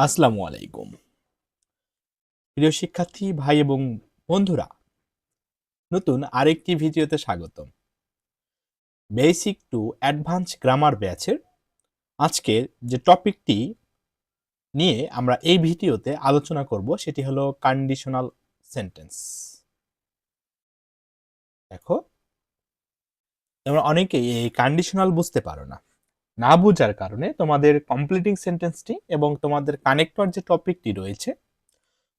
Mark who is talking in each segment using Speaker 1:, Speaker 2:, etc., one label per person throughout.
Speaker 1: আসসালামু আলাইকুম প্রিয় শিক্ষার্থী ভাই এবং বন্ধুরা, নতুন আরেকটি ভিডিওতে স্বাগতম। বেসিক টু অ্যাডভান্স গ্রামার ব্যাচের আজকের যে টপিকটি নিয়ে আমরা এই ভিডিওতে আলোচনা করব সেটি হলো কন্ডিশনাল সেন্টেন্স। দেখো, তোমরা অনেকেই এই কন্ডিশনাল বুঝতে পারো না। না বোঝার কারণে তোমাদের কমপ্লিটিং সেন্টেন্সটি এবং তোমাদের কানেক্টর যে টপিকটি রয়েছে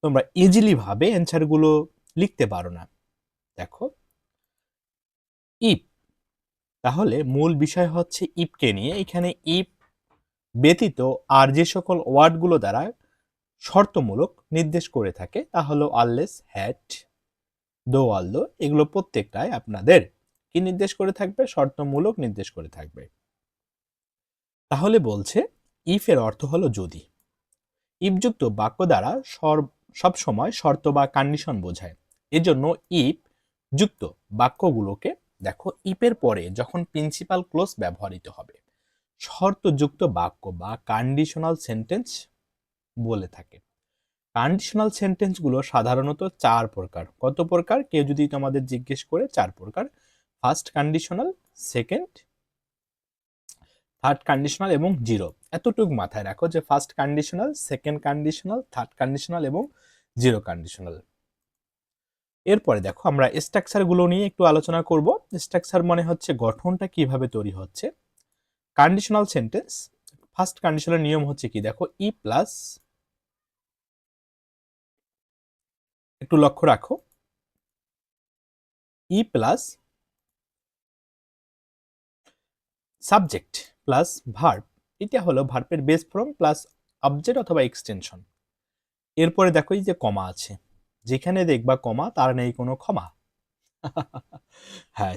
Speaker 1: তোমরা ইজিলি ভাবে অ্যান্সারগুলো লিখতে পারো না। দেখো, ইফ, তাহলে মূল বিষয় হচ্ছে ইফকে নিয়ে। এখানে ইফ ব্যতীত আর যে সকল ওয়ার্ডগুলো দ্বারা শর্তমূলক নির্দেশ করে থাকে তা হলো আনলেস, হ্যাড, দো, অলদো, এগুলো প্রত্যেকটাই আপনাদের কি নির্দেশ করে থাকবে? শর্তমূলক নির্দেশ করে থাকবে। তাহলে বলছে ইফ এর অর্থ হলো যদি। ইফযুক্ত বাক্য দ্বারা সব সময় শর্ত বা কন্ডিশন বোঝায়। এজন্য ইফ যুক্ত বাক্যগুলোকে দেখো, ইফের পরে যখন প্রিন্সিপাল ক্লোজ ব্যবহৃত হবে শর্তযুক্ত বাক্য বা কন্ডিশনাল সেন্টেন্স বলে থাকে। কন্ডিশনাল সেন্টেন্সগুলো সাধারণত 4 প্রকার। কত প্রকার? কেউ যদি তোমাদের জিজ্ঞেস করে, 4 প্রকার। First conditional, second, third conditional এবং জিরো। এতটুকু মাথায় রাখো যে first conditional, second conditional, third conditional এবং জিরো কন্ডিশনাল। এরপরে দেখো, আমরা স্ট্রাকচারগুলো নিয়ে একটু আলোচনা করব। স্ট্রাকচার মানে হচ্ছে গঠনটা কিভাবে তৈরি হচ্ছে। কন্ডিশনাল সেন্টেন্স ফার্স্ট কন্ডিশনাল নিয়ম হচ্ছে কি, দেখো, ই প্লাস, একটু লক্ষ্য রাখো, ই প্লাস সাবজেক্ট প্লাস ভার্ব, এটা হলো ভার্বের বেস ফর্ম প্লাস অবজেক্ট অথবা এক্সটেনশন। এরপরে দেখো এই যে কমা আছে, যেখানে দেখবা কমা তার নেই কোনো ক্ষমা। হ্যাঁ,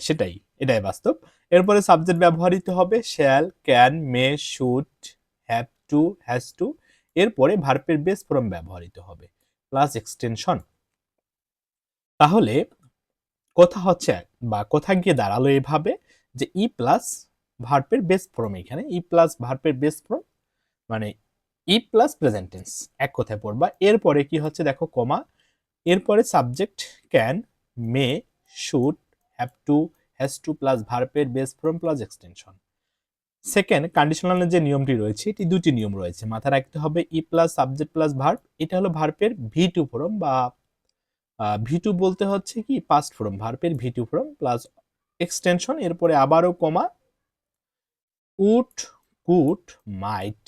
Speaker 1: এটাই বাস্তব। এরপরে সাবজেক্ট ব্যবহৃত হবে shall, can, may, should, have to, has two. এরপরে ভার্বের বেস ফর্ম ব্যবহৃত হবে প্লাস এক্সটেনশন। তাহলে কথা হচ্ছে বা কথা গিয়ে দাঁড়ালো এভাবে যে ই প্লাস ভার্বের বেস ফর্ম, এখানে ই প্লাস ভার্বের বেস ফর্ম মানে ই প্লাস প্রেজেন্ট টেন্স, এক কথায় পড়বা। এরপরে কি হচ্ছে দেখো, কমা, এরপরে subject can, may, should, have to, has to plus ভার্বের base form plus extension. Second কন্ডিশনালের যে নিয়মটি রয়েছে, এটি দুটি নিয়ম রয়েছে, মাথায় রাখতে হবে। If plus subject plus verb, এটা হলো ভার্বের ভি টু ফর্ম বা ভি টু বলতে হচ্ছে কি পাস্ট ফর্ম, ভার্বের V two form plus extension. এরপরে আবারও comma, would, could, might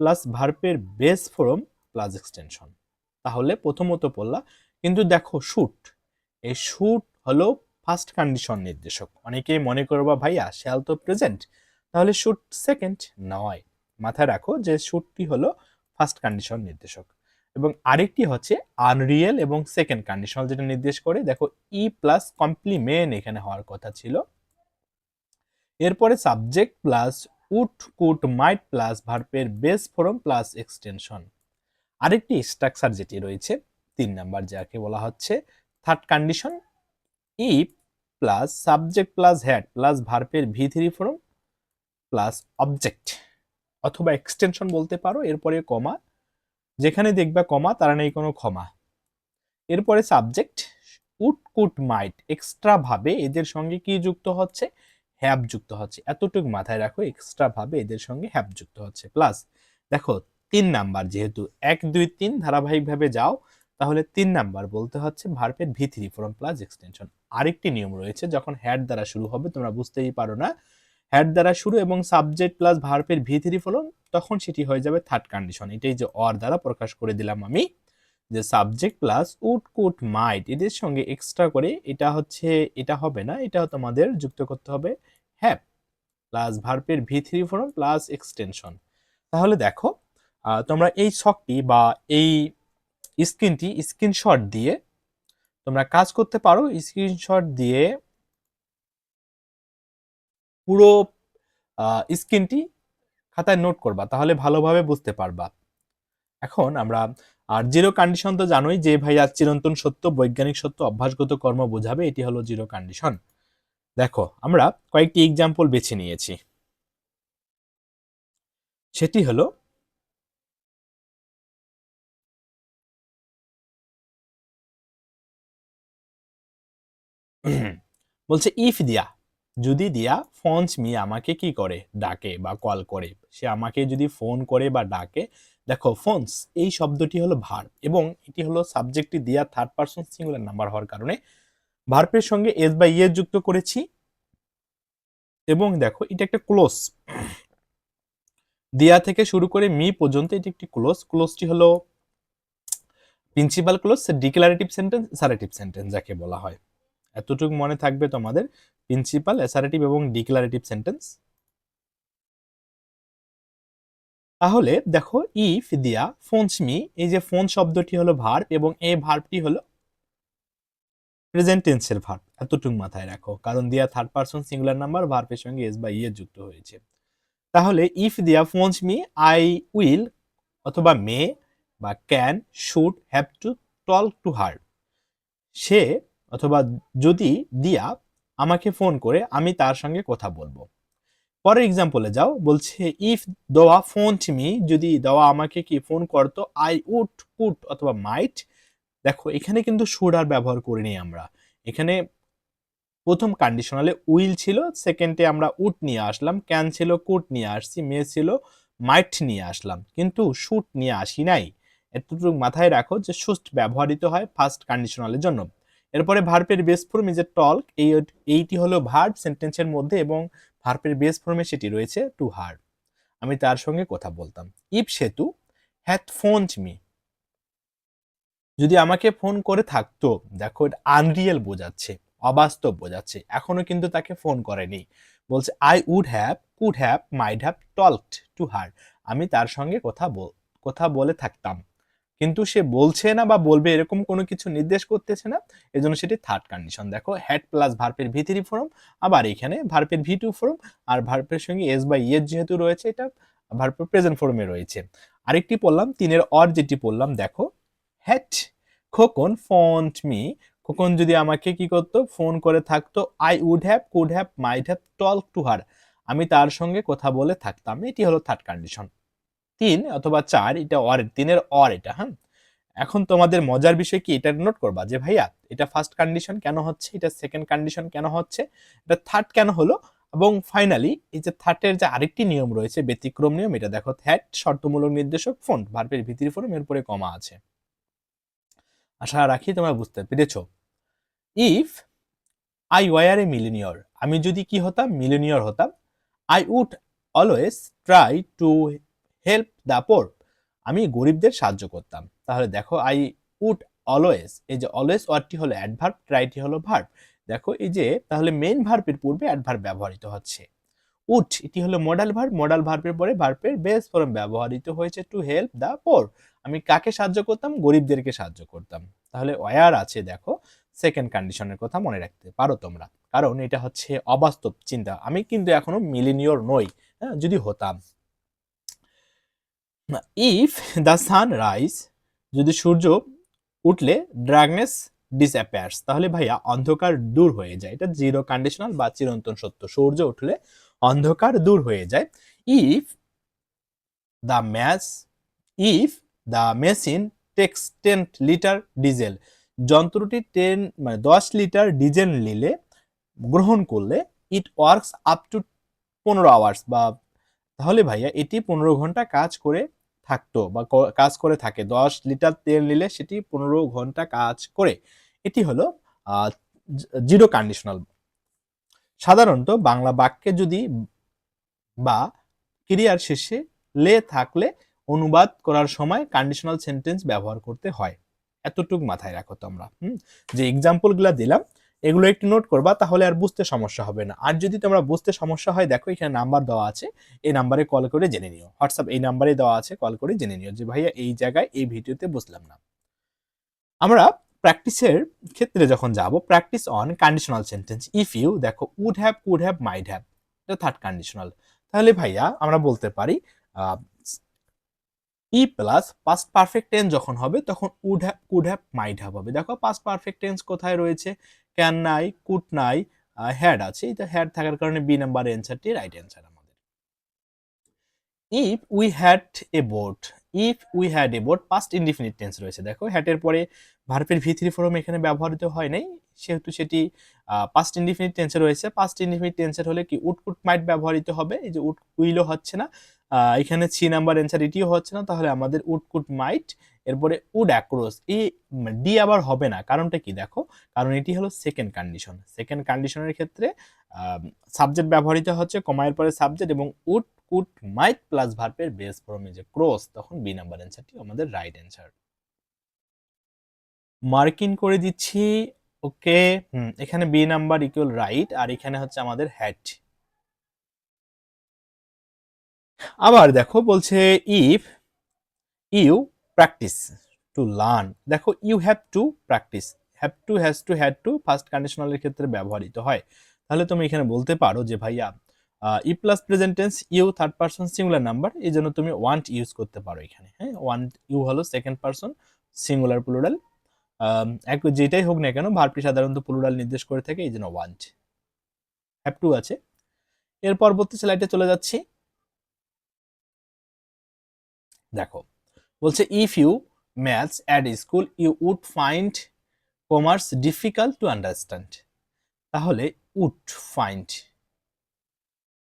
Speaker 1: plus ভার্বের বেস ফর্ম প্লাস এক্সটেনশন। তাহলে প্রথমত পড়লা, কিন্তু দেখো শুট, এই শুট হলো ফার্স্ট কন্ডিশন নির্দেশক। অনেকেই মনে করবা ভাইয়া শ্যাল তো প্রেজেন্ট, তাহলে শুট সেকেন্ড নয়। মাথায় রাখো যে শুটটি হলো ফার্স্ট কন্ডিশন নির্দেশক। এবং আরেকটি হচ্ছে আনরিয়েল এবং সেকেন্ড কন্ডিশনাল, যেটা নির্দেশ করে দেখো ই প্লাস কমপ্লিমেন্ট এখানে হওয়ার কথা ছিল। এরপরে subject plus would, could, might plus ভার্বের বেস ফর্ম প্লাস এক্সটেনশন। আরেকটি স্ট্রাকচার যেটি রয়েছে 3 নাম্বার, যাকে বলা হচ্ছে third condition, if plus subject plus had plus ভার্বের V three form plus object অথবা এক্সটেনশন বলতে পারো। এরপরে কমা, যেখানে দেখবা কমা তারা নেই কোনো ক্ষমা। এরপরে subject would, could, might, extra ভাবে এদের সঙ্গে কি যুক্ত হচ্ছে? হ্যাভ যুক্ত হচ্ছে। এতটুকু মাথায় রাখো, এক্সট্রা ভাবে এদের সঙ্গে হ্যাভ যুক্ত হচ্ছে। প্লাস দেখো 3 নাম্বার, যেহেতু 1 2 3 ধারাবাহিকভাবে যাও, তাহলে 3 নাম্বার বলতে হচ্ছে ভার্বের V three form plus extension. আরেকটি নিয়ম রয়েছে, যখন হ্যাড দ্বারা শুরু হবে, তোমরা বুঝতেই পারো না, হ্যাড দ্বারা শুরু এবং সাবজেক্ট প্লাস ভার্বের ভি থ্রি ফর্ম, তখন সেটি হয়ে যাবে থার্ড কন্ডিশন। এটাই যে অর দ্বারা প্রকাশ করে দিলাম আমি, যে সাবজেক্ট প্লাস উড, কুড, মাইট এদের সঙ্গে এক্সট্রা করে এটা হচ্ছে, এটা হবে না, এটা তোমাদের যুক্ত করতে হবে হ্যাভ প্লাস ভার্বের V three form plus extension. তাহলে দেখো, তোমরা এই ছকটি বা এই স্ক্রিনশট দিয়ে তোমরা কাজ করতে পারো। স্ক্রিনশট দিয়ে পুরো স্ক্রিনটি খাতায় নোট করবা, তাহলে ভালোভাবে বুঝতে পারবা। এখন আমরা আর জিরো কন্ডিশন তো জানোই যে ভাইয়া চিরন্তন সত্য, বৈজ্ঞানিক সত্য, অভ্যাসগত কর্ম বোঝাবে, এটি হলো জিরো কন্ডিশন। দেখো, আমরা কয়েকটি এক্সাম্পল বেছে নিয়েছি। সেটি হলো বলছে ইফ দিয়া, যদি দিয়া ফোনস মি, আমাকে কি করে, ডাকে বা কল করে, সে আমাকে যদি ফোন করে বা ডাকে। দেখো ফোনস এই শব্দটি হলো ভার্ব এবং এটি হলো সাবজেক্টটি দিয়া থার্ড পারসন সিঙ্গুলার নাম্বার হওয়ার কারণে ভার্বের সঙ্গে এস বা ইয়ে যুক্ত করেছি। এবং দেখো এটা একটা ক্লোজ, দিয়া থেকে শুরু করে মি পর্যন্ত এটি একটি ক্লোজ। ক্লোজটি হলো principal clause, declarative sentence, assertive sentence যাকে বলা হয়। এতটুকু মনে থাকবে তোমাদের, প্রিন্সিপাল, অ্যাসারেটিভ এবং ডিক্লারেটিভ সেন্টেন্স। তাহলে দেখো ইফ দিয়া ফোনস মি, এই যে ফোন শব্দটি হলো ভার্ব এবং এই ভার্বটি হলো প্রেজেন্ট টেন্সের ভার্ব। এতটুকু মাথায় রাখো, কারণ দিয়া থার্ড পারসন সিঙ্গুলার নাম্বার, ভার্বের সঙ্গে এস বা ইয়ে যুক্ত হয়েছে। তাহলে ইফ দিয়া ফোনস মি, আই উইল অথবা মে বা can, should, have to talk to her. সে অথবা যদি দিয়া আমাকে ফোন করে, আমি তার সঙ্গে কথা বলবো। পরের এক্সাম্পলে যাও, বলছে ইফ দোয়া ফোন মি, যদি দেওয়া আমাকে কি ফোন করতো, আই উড, কুড অথবা মাইট। দেখো এখানে কিন্তু শুড আর ব্যবহার করিনি আমরা, এখানে প্রথম কন্ডিশনালে উইল ছিল, সেকেন্ডে আমরা উড নিয়ে আসলাম, ক্যান ছিল, কুড নিয়ে আসছি, মে ছিল, মাইট নিয়ে আসলাম, কিন্তু শুড নিয়ে আসি নাই। এতটুকু মাথায় রাখো যে শুড ব্যবহৃত হয় ফার্স্ট কন্ডিশনালের জন্য। এরপরে ভার্বের base form is a talk, এইটি হলো ভার্ব সেন্টেন্সের মধ্যে এবং ভার্বের বেস ফর্মে সেটি রয়েছে টু হার, আমি তার সঙ্গে কথা বলতাম। ইফ সেতু হ্যাড ফোনড মি, যদি আমাকে ফোন করে থাকতো, দেখো এটা আনরিয়েল বোঝাচ্ছে, অবাস্তব বোঝাচ্ছে, এখনো কিন্তু তাকে ফোন করেনি। বলছে I would have, could have, might have talked to her, আমি তার সঙ্গে কথা বলে থাকতাম, কিন্তু সে বলছে না বা বলবে এরকম কোনো কিছু নির্দেশ করতেছে না, এজন্য সেটি থার্ড কন্ডিশন। দেখো হ্যাড প্লাস ভার্বের ভি থ্রি ফর্ম, আবার এখানে ভার্বের ভি টু ফর্ম, আর ভার্বের সঙ্গে এস বা ইয়ের যেহেতু রয়েছে, এটা ভার্বের প্রেজেন্ট ফর্মে রয়েছে। আরেকটি পড়লাম, তিনের অর যেটি পড়লাম, দেখো had Khokon phoned me, Khokon যদি আমাকে কি করতো, ফোন করে থাকতো, I would have, could have, might have talk to her, আমি তার সঙ্গে কথা বলে থাকতাম। এটি হলো থার্ড কন্ডিশন। তিন অথবা চার, এটা অর, তিনের অর এটা। হ্যাঁ, এখন তোমাদের মজার বিষয় কি, এটা নোট করবা যে ভাইয়া এটা ফার্স্ট কন্ডিশন কেন হচ্ছে, এটা সেকেন্ড কন্ডিশন কেন হচ্ছে, এটা থার্ড কেন হলো, এবং ফাইনালি এই যে থার্ডের যে আরেকটি নিয়ম রয়েছে, ব্যতিক্রম নিয়ম, এটা দেখো থ্যাট শর্তমূলক নির্দেশক, ফোন ভার্বের ভিতরি ফর্ম, এর পরে কমা আছে। আশা রাখি তোমরা বুঝতে পেরেছো। If I were a millionaire, আমি যদি কি হতাম, মিলেনিয়র হতাম, I would always try to help the poor, আমি গরিবদের সাহায্য করতাম। তাহলে দেখো আই উড অলওয়েজ, এই যে অলওয়েজ ওয়ার্ডটি হলো অ্যাডভার্ব, ট্রাইটি হলো ভার্ব। দেখো এই যে তাহলে মেইন ভার্বের পূর্বে অ্যাডভার্ব ব্যবহৃত হচ্ছে। উড এটি হলো মডাল ভার্ব, মডাল ভার্বের পরে ভার্বের বেস ফর্ম ব্যবহৃত হয়েছে টু হেল্প দ্য পোর, আমি কাকে সাহায্য করতাম, গরিবদেরকে সাহায্য করতাম। তাহলে ওয়ার আছে, দেখো সেকেন্ড কন্ডিশনের কথা মনে রাখতে পারো তোমরা, কারণ এটা হচ্ছে অবাস্তব চিন্তা, আমি কিন্তু এখনো মিলেনিয়র নই, হ্যাঁ যদি হতাম। ইফ দ্য সান রাইজ, যদি সূর্য উঠলে ডার্কনেস ডিসঅ্যাপিয়ার্স, তাহলে ভাইয়া অন্ধকার দূর হয়ে যায়, এটা জিরো কন্ডিশনাল বা চিরন্তন সত্য, সূর্য উঠলে অন্ধকার দূর হয়ে যায়। If the match, if the machine takes 10 litre diesel, যন্ত্রটি 10 লিটার ডিজেল নিলে, গ্রহণ করলে, it works up to 15 hours, বা তাহলে ভাইয়া এটি 15 ঘন্টা কাজ করে থাকতো বা কাজ করে থাকে, 10 লিটার তেল নিলে সেটি 15 ঘন্টা কাজ করে, এটি হলো জিরো কন্ডিশনাল। সাধারণত বাংলা বাক্যে যদি বা ক্রিয়ার শেষে লে থাকলে অনুবাদ করার সময় কন্ডিশনাল সেন্টেন্স ব্যবহার করতে হয়, এতটুকু মাথায় রাখো তোমরা। যে এক্সাম্পল গুলা দিলাম এগুলো একটু নোট করবা, তাহলে আর বুঝতে সমস্যা হবে না। আর যদি তোমরা বুঝতে সমস্যা হয়, দেখো এখানে নাম্বার দেওয়া আছে, এই নাম্বারে কল করে জেনে নিও, হোয়াটসঅ্যাপ এই নাম্বারে দেওয়া আছে, কল করে জেনে নিও যে ভাইয়া এই জায়গায় এই ভিডিওতে বুঝলাম না। আমরা প্র্যাকটিসের ক্ষেত্রে যখন যাব, practice on conditional sentence, if you, দেখো would have, could have, might have, এটা থার্ড কন্ডিশনাল। তাহলে ভাইয়া আমরা বলতে পারি ই প্লাস পাস্ট পারফেক্ট টেন্স যখন হবে, তখন would have, could have, might have হবে। দেখো পাস্ট পারফেক্ট টেন্স কোথায় রয়েছে, ক্যান নাই, কুড নাই, হ্যাড আছে, এটা হ্যাড থাকার কারণে বি নাম্বার অ্যান্সারটি রাইট অ্যান্সার আমাদের। If we had a boat, if we had a boat past indefinite tense রয়েছে, দেখো হ্যাড এর পরে ভার্বের ভি থ্রি ফর্ম এখানে ব্যবহৃত হয় নাই, সেহেতু সেটি পাস্ট ইনডিফিনিট টেন্সে রয়েছে। পাস্ট ইনডিফিনিট টেন্সের হলে কি উড কুড মাইট ব্যবহৃত হবে, এই যে উড উইলও হচ্ছে না, এখানে 3 নাম্বার অ্যান্সার এটিও হচ্ছে না, তাহলে আমাদের উড কুড মাইট, এরপরে উড অ্যাক্রস, এই ডি আবার হবে না, কারণটা কি দেখো, কারণ এটি হলো সেকেন্ড কন্ডিশন। সেকেন্ড কন্ডিশনের ক্ষেত্রে সাবজেক্ট ব্যবহৃত হচ্ছে, কমায়ের পরে সাবজেক্ট, এবং উড কুড মাইট প্লাস ভার্বের বেস ফর্মে যে ক্রস, তখন বি নাম্বার অ্যান্সারটি আমাদের রাইট অ্যান্সার। মার্কিং করে দিচ্ছি, ওকে। এখানে বি নাম্বার ইকুয়াল রাইট, আর এখানে হচ্ছে আমাদের হ্যাড। আবার দেখো বলছে if you practice to learn, দেখো you have to practice, have to, has to, had to first কন্ডিশনালের ক্ষেত্রে ব্যবহৃত হয়। তাহলে তুমি এখানে বলতে পারো যে ভাইয়া ই plus present tense, you third person singular number, এই জন্য তুমি ওয়ান্ট ইউজ করতে পারো এখানে। হ্যাঁ, ওয়ান্ট ইউ হলো সেকেন্ড পারসন সিঙ্গুলার প্লুরাল, যেটাই হোক না কেন ভার্বটি সাধারণত প্লুরাল নির্দেশ করে থাকে, এই জন্য ওয়ান্ট। হ্যাভ টু আছে। এর পরবর্তী স্লাইডে চলে যাচ্ছি। দেখো বলছে if you maths at school you would find commerce difficult to understand, তাহলে উড ফাইন্ড,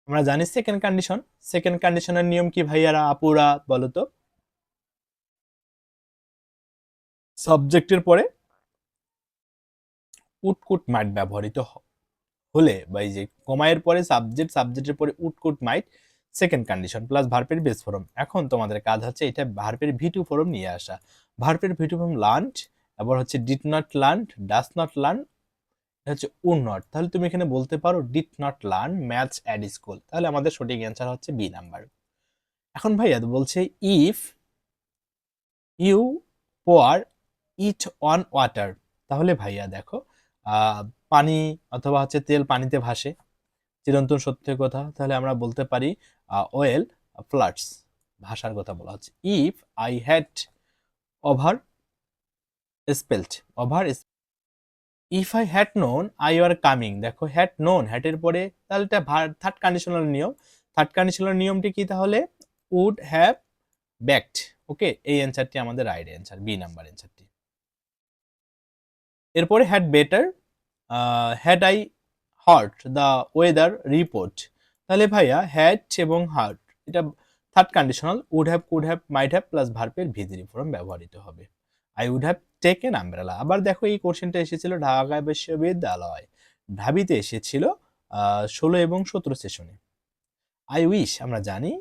Speaker 1: আমরা জানি সেকেন্ড কন্ডিশন। সেকেন্ড কন্ডিশনের নিয়ম কি ভাইয়ারা, আপুরা বলো তো? সাবজেক্টের পরে উড কুড মাইট ব্যবহৃত হলে, বা এই যে কমায়ের পরে সাবজেক্ট, সাবজেক্টের পরে would could might, second condition plus ভার্বের বেস ফর্ম। এখন তোমাদের কাজ হচ্ছে এটা ভার্বের ভি টু ফর্ম নিয়ে আসা। ভার্বের ভি টু ফর্ম লার্নড, আবার হচ্ছে did not learn, does not learn, হচ্ছে উড নট। তাহলে তুমি এখানে বলতে পারো did not learn maths at school, তাহলে আমাদের সঠিক অ্যান্সার হচ্ছে বি নাম্বার। এখন ভাইয়া বলছে if you pour it on water, তাহলে ভাইয়া দেখো পানি অথবা হচ্ছে তেল পানিতে ভাসে, চিরন্তন সত্য কথা, তাহলে আমরা বলতে পারি ওয়েল ফ্লাডস, ভাষার কথা বলা হচ্ছে। If I had over spelled, over, if I had known I are coming, দেখো হ্যাড নোন, হ্যাটের পরে, তাহলে এটা থার্ড কন্ডিশনাল নিয়ম। থার্ড কন্ডিশনাল নিয়মটি কি তাহলে, উড হ্যাভ ব্যাকড। ওকে, এই অ্যান্সারটি আমাদের রাইট অ্যান্সার, বি নাম্বার অ্যান্সারটি। এরপরে had better, had I heard the weather report, তাহলে ভাইয়া হ্যাড এবং হার্ট, এটা third conditional, would have, could have, might have plus ভার্বের ভিতরি ফর্ম ব্যবহৃত হবে। I would have taken umbrella, আবার দেখো এই কোশ্চেনটা এসেছিল ঢাকা বিশ্ববিদ্যালয়, ঢাবিতে এসেছিল 16 এবং 17 সেশনে। আই উইশ, আমরা জানি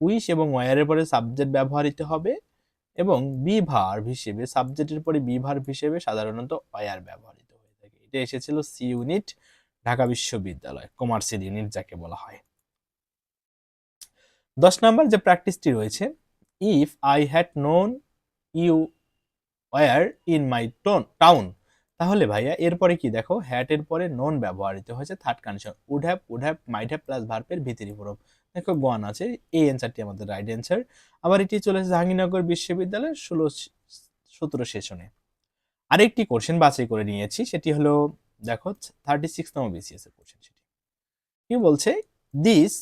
Speaker 1: উইশ এবং ওয়ারের পরে সাবজেক্ট ব্যবহৃত হবে, এবং বি ভার্ব হিসেবে, সাবজেক্টের পরে বি ভার্ব হিসেবে সাধারণত ওয়ার ব্যবহৃত হয়ে থাকে। এটা এসেছিল সি ইউনিট, ঢাকা বিশ্ববিদ্যালয় কমার্সিয়াল ইউনিট যাকে বলা হয়। 10 নাম্বার যে প্র্যাকটিসটি রয়েছে, if I had known you were in my town, তাহলে ভাইয়া এরপরে কি দেখো, হ্যাট এর পরে নোন ব্যবহৃত হয়েছে, third condition, would have, could have, might have plus ভার্বের ভিতরি ফর্ম। দেখো গোয়ান আছে, এই অ্যান্সারটি আমাদের রাইট অ্যান্সার। আবার এটি চলে এসেছে জাহাঙ্গীরনগর বিশ্ববিদ্যালয়ের 16-17 সেশনে। আরেকটি কোশ্চেন বাছাই করে নিয়েছি, সেটি হলো দেখো 36তম বিসিএস এর কোশ্চেন। সেটি কি বলছে, দিস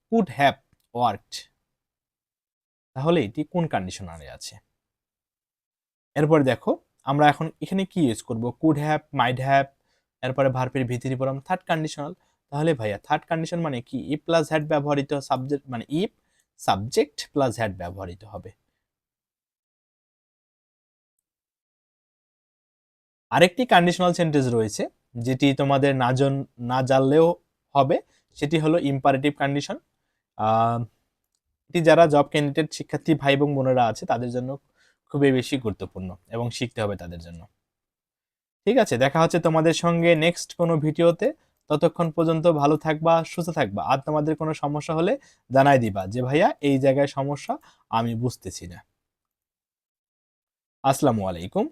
Speaker 1: কুড হ্যাভ ওয়ার্কড, তাহলে এটি কোন কন্ডিশনারে আছে? এরপরে দেখো আমরা এখন এখানে কি ইউজ করব, কুড হ্যাভ, মাইট হ্যাভ, এরপরে ভার্বের ভিতরি ফর্ম, থার্ড কন্ডিশনাল। তাহলে ভাইয়া থার্ড কন্ডিশন মানে কি, ইফ প্লাস হ্যাড ব্যবহৃত, সাবজেক্ট মানে ইফ সাবজেক্ট প্লাস হ্যাড ব্যবহৃত হবে। আরেকটি কন্ডিশনাল সেন্টেন্স রয়েছে যেটি তোমাদের না জানলেও হবে, সেটি হলো ইম্পারেটিভ কন্ডিশন। এটি যারা জব ক্যান্ডিডেট শিক্ষার্থী ভাই এবং বোনেরা আছে তাদের জন্য খুবই বেশি গুরুত্বপূর্ণ এবং শিখতে হবে তাদের জন্য। ঠিক আছে, দেখা হচ্ছে তোমাদের সঙ্গে নেক্সট কোনো ভিডিওতে। ততক্ষণ পর্যন্ত ভালো থাকবা, সুস্থ থাকবা। আর তোমাদের কোনো সমস্যা হলে জানাই দিবা যে ভাইয়া এই জায়গায় সমস্যা, আমি বুঝতেছি না। আসসালামু আলাইকুম।